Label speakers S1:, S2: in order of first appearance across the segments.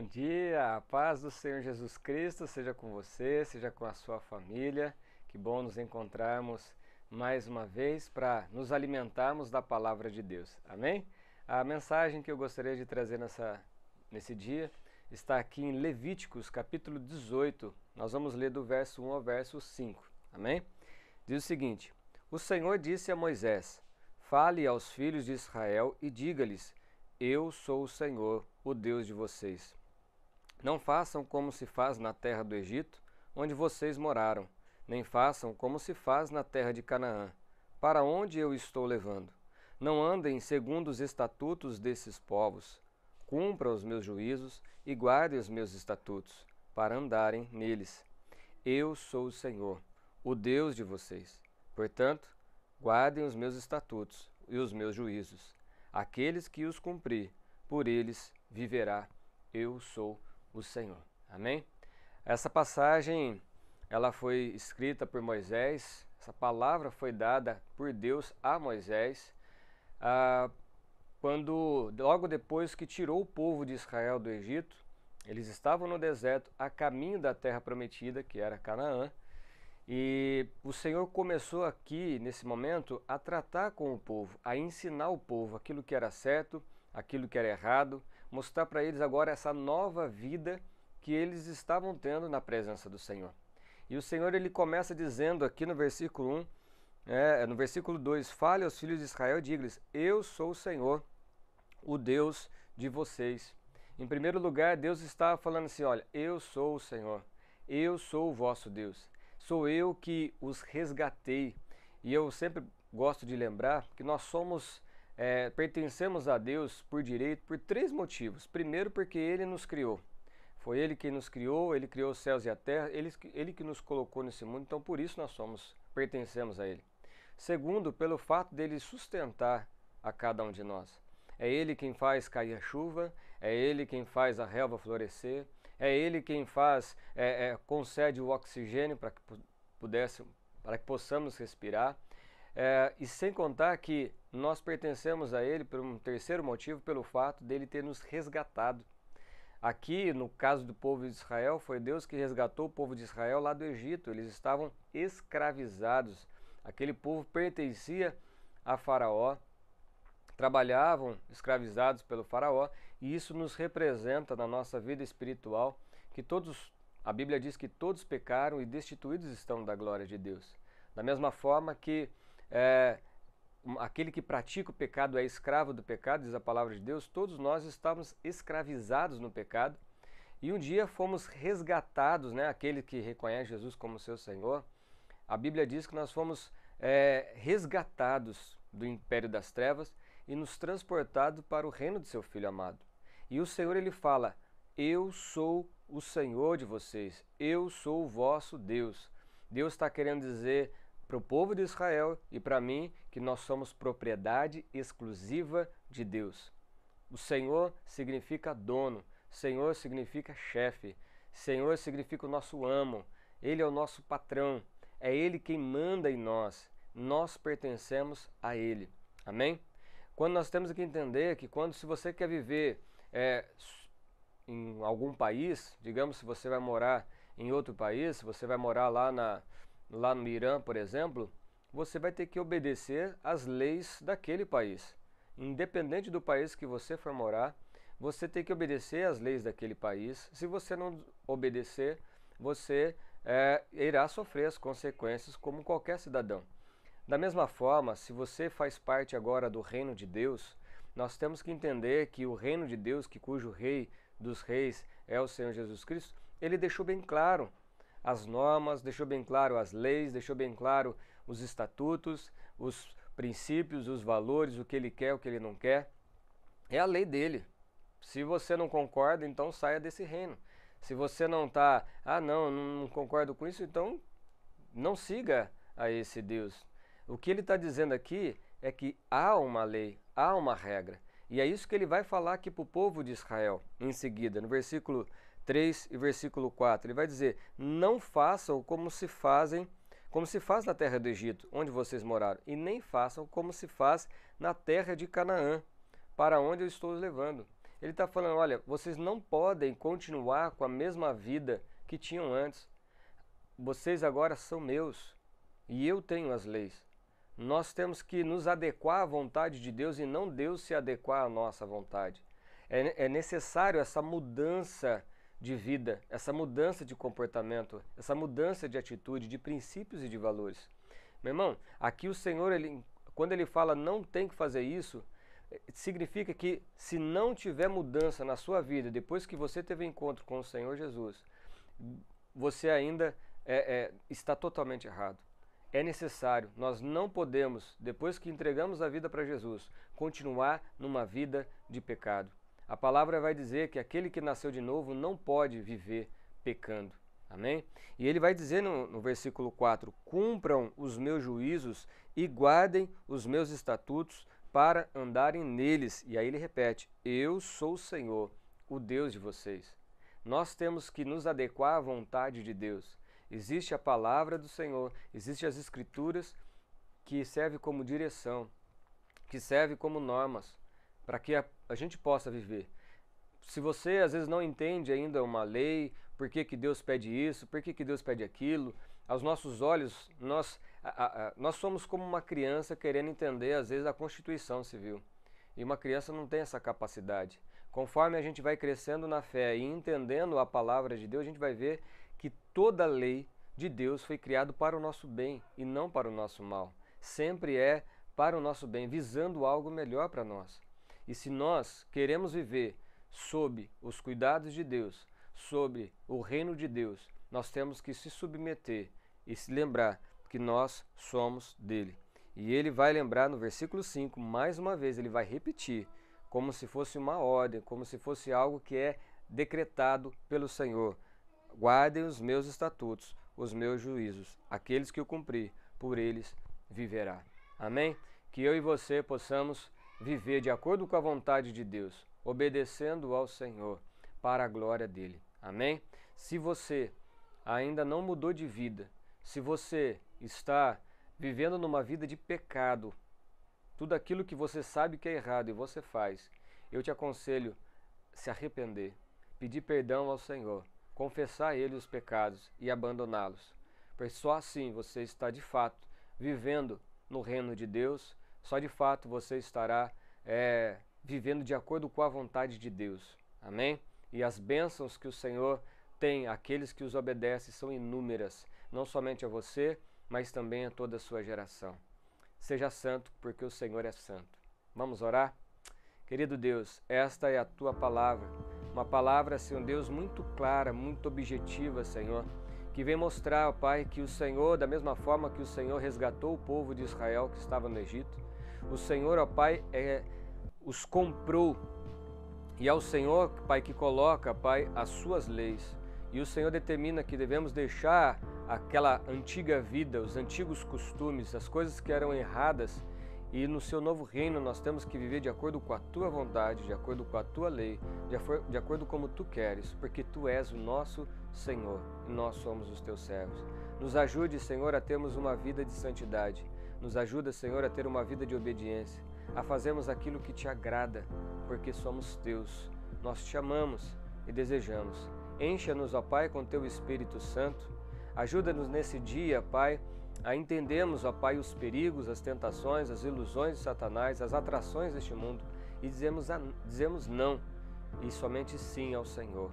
S1: dia, a paz do Senhor Jesus Cristo seja com você, seja com a sua família. Que bom nos encontrarmos mais uma vez para nos alimentarmos da palavra de Deus. Amém? A mensagem que eu gostaria de trazer nesse dia está aqui em Levíticos, capítulo 18. Nós vamos ler do verso 1 ao verso 5. Amém? Diz o seguinte: O Senhor disse a Moisés: Fale aos filhos de Israel e diga-lhes: Eu sou o Senhor, o Deus de vocês. Não façam como se faz na terra do Egito, onde vocês moraram, nem façam como se faz na terra de Canaã, para onde eu estou levando. Não andem segundo os estatutos desses povos. Cumpram os meus juízos e guardem os meus estatutos, para andarem neles. Eu sou o Senhor, o Deus de vocês. Portanto, guardem os meus estatutos e os meus juízos. Aqueles que os cumprir, por eles viverá. Eu sou o Senhor. Amém? Essa passagem, ela foi escrita por Moisés. Essa palavra foi dada por Deus a Moisés, logo depois que tirou o povo de Israel do Egito. Eles estavam no deserto, a caminho da terra prometida, que era Canaã. E o Senhor começou aqui, nesse momento, a tratar com o povo, a ensinar o povo aquilo que era certo, aquilo que era errado, mostrar para eles agora essa nova vida que eles estavam tendo na presença do Senhor. E o Senhor, ele começa dizendo aqui no versículo 1, no versículo 2, Fale aos filhos de Israel e diga-lhes: Eu sou o Senhor, o Deus de vocês. Em primeiro lugar, Deus estava falando assim: olha, eu sou o Senhor, eu sou o vosso Deus. Sou eu que os resgatei. E eu sempre gosto de lembrar que nós pertencemos a Deus por direito por três motivos. Primeiro, porque Ele nos criou. Foi Ele quem nos criou, Ele criou os céus e a terra, Ele que nos colocou nesse mundo, então por isso nós pertencemos a Ele. Segundo, pelo fato dele sustentar a cada um de nós. É Ele quem faz cair a chuva, é Ele quem faz a relva florescer, é Ele quem concede o oxigênio para que possamos respirar. E sem contar que nós pertencemos a Ele por um terceiro motivo, pelo fato dele ter nos resgatado. Aqui, no caso do povo de Israel, foi Deus que resgatou o povo de Israel lá do Egito. Eles estavam escravizados. Aquele povo pertencia a Faraó, trabalhavam escravizados pelo Faraó, e isso nos representa na nossa vida espiritual, que a Bíblia diz que todos pecaram e destituídos estão da glória de Deus. Da mesma forma que aquele que pratica o pecado é escravo do pecado, diz a palavra de Deus, todos nós estávamos escravizados no pecado, e um dia fomos resgatados, aquele que reconhece Jesus como seu Senhor. A Bíblia diz que nós fomos resgatados do império das trevas e nos transportados para o reino de seu Filho amado. E o Senhor, ele fala: Eu sou o Senhor de vocês, eu sou o vosso Deus. Deus está querendo dizer para o povo de Israel e para mim que nós somos propriedade exclusiva de Deus. O Senhor significa dono, Senhor significa chefe, Senhor significa o nosso amo, Ele é o nosso patrão, é Ele quem manda em nós, nós pertencemos a Ele. Amém? Quando nós temos que entender que se você quer viver em algum país, digamos, se você vai morar em outro país, se você vai morar lá no Irã, por exemplo, você vai ter que obedecer às leis daquele país. Independente do país que você for morar, você tem que obedecer às leis daquele país. Se você não obedecer, você irá sofrer as consequências como qualquer cidadão. Da mesma forma, se você faz parte agora do reino de Deus, nós temos que entender que o reino de Deus, cujo rei dos reis é o Senhor Jesus Cristo, ele deixou bem claro as normas, deixou bem claro as leis, deixou bem claro os estatutos, os princípios, os valores, o que ele quer, o que ele não quer. É a lei dele. Se você não concorda, então saia desse reino. Se você não está, não concordo com isso, então não siga a esse Deus. O que ele está dizendo aqui é que há uma lei, há uma regra. E é isso que ele vai falar aqui para o povo de Israel em seguida, no versículo 3 e versículo 4. Ele vai dizer: Não façam como se faz na terra do Egito, onde vocês moraram, e nem façam como se faz na terra de Canaã, para onde eu estou os levando. Ele está falando, olha, vocês não podem continuar com a mesma vida que tinham antes. Vocês agora são meus e eu tenho as leis. Nós temos que nos adequar à vontade de Deus e não Deus se adequar à nossa vontade. É necessário essa mudança de vida, essa mudança de comportamento, essa mudança de atitude, de princípios e de valores. Meu irmão, aqui o Senhor, quando Ele fala não tem que fazer isso, significa que se não tiver mudança na sua vida, depois que você teve encontro com o Senhor Jesus, você ainda está totalmente errado. É necessário, nós não podemos, depois que entregamos a vida para Jesus, continuar numa vida de pecado. A palavra vai dizer que aquele que nasceu de novo não pode viver pecando. Amém? E ele vai dizer no versículo 4, cumpram os meus juízos e guardem os meus estatutos para andarem neles. E aí ele repete, eu sou o Senhor, o Deus de vocês. Nós temos que nos adequar à vontade de Deus. Existe a palavra do Senhor, existem as escrituras que servem como direção, que servem como normas, para que a gente possa viver. Se você às vezes não entende ainda uma lei, por que Deus pede isso, por que Deus pede aquilo, aos nossos olhos, nós somos como uma criança querendo entender às vezes a Constituição Civil. E uma criança não tem essa capacidade. Conforme a gente vai crescendo na fé e entendendo a palavra de Deus, a gente vai ver que toda a lei de Deus foi criada para o nosso bem e não para o nosso mal. Sempre é para o nosso bem, visando algo melhor para nós. E se nós queremos viver sob os cuidados de Deus, sob o reino de Deus, nós temos que se submeter e se lembrar que nós somos dele. E ele vai lembrar no versículo 5, mais uma vez, ele vai repetir, como se fosse uma ordem, como se fosse algo que é decretado pelo Senhor. Guardem os meus estatutos, os meus juízos. Aqueles que eu cumprir, por eles viverá. Amém? Que eu e você possamos viver de acordo com a vontade de Deus, obedecendo ao Senhor, para a glória dele. Amém? Se você ainda não mudou de vida, se você está vivendo numa vida de pecado, tudo aquilo que você sabe que é errado e você faz, eu te aconselho a se arrepender, pedir perdão ao Senhor, confessar a Ele os pecados e abandoná-los. Pois só assim você está de fato vivendo no reino de Deus, só de fato você estará vivendo de acordo com a vontade de Deus. Amém? E as bênçãos que o Senhor tem àqueles que os obedecem são inúmeras, não somente a você, mas também a toda a sua geração. Seja santo, porque o Senhor é santo. Vamos orar? Querido Deus, esta é a Tua palavra, uma palavra, Senhor Deus, muito clara, muito objetiva, Senhor, que vem mostrar, ó Pai, que o Senhor, da mesma forma que o Senhor resgatou o povo de Israel que estava no Egito, o Senhor, ó Pai, os comprou, e é o Senhor, Pai, que coloca, Pai, as suas leis, e o Senhor determina que devemos deixar aquela antiga vida, os antigos costumes, as coisas que eram erradas, e no seu novo reino nós temos que viver de acordo com a Tua vontade, de acordo com a Tua lei, de acordo como Tu queres, porque Tu és o nosso Senhor e nós somos os Teus servos. Nos ajude, Senhor, a termos uma vida de santidade. Nos ajuda, Senhor, a ter uma vida de obediência, a fazermos aquilo que Te agrada, porque somos Teus. Nós Te amamos e desejamos. Encha-nos, ó Pai, com Teu Espírito Santo. Ajuda-nos nesse dia, Pai, a entendermos, ó Pai, os perigos, as tentações, as ilusões de Satanás, as atrações deste mundo e dizemos não e somente sim ao Senhor.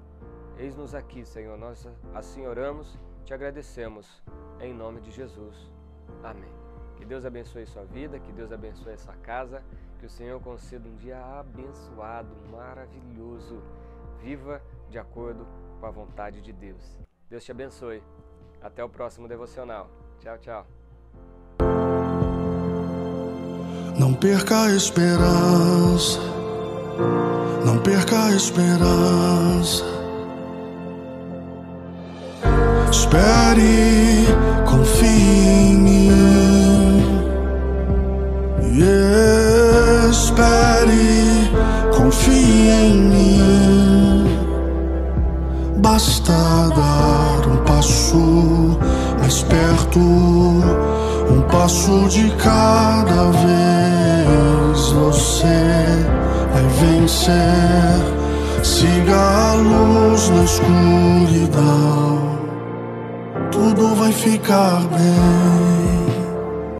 S1: Eis-nos aqui, Senhor, nós assim oramos, Te agradecemos, em nome de Jesus. Amém. Que Deus abençoe sua vida, que Deus abençoe essa casa, que o Senhor conceda um dia abençoado, maravilhoso. Viva de acordo com a vontade de Deus. Deus te abençoe. Até o próximo devocional. Tchau, tchau.
S2: Não perca a esperança, não perca a esperança. Espere, confie em mim. Espere, confie em mim. Basta dar um passo mais perto, um passo de cada vez. Você vai vencer. siga a luz na escuridão, tudo vai ficar bem.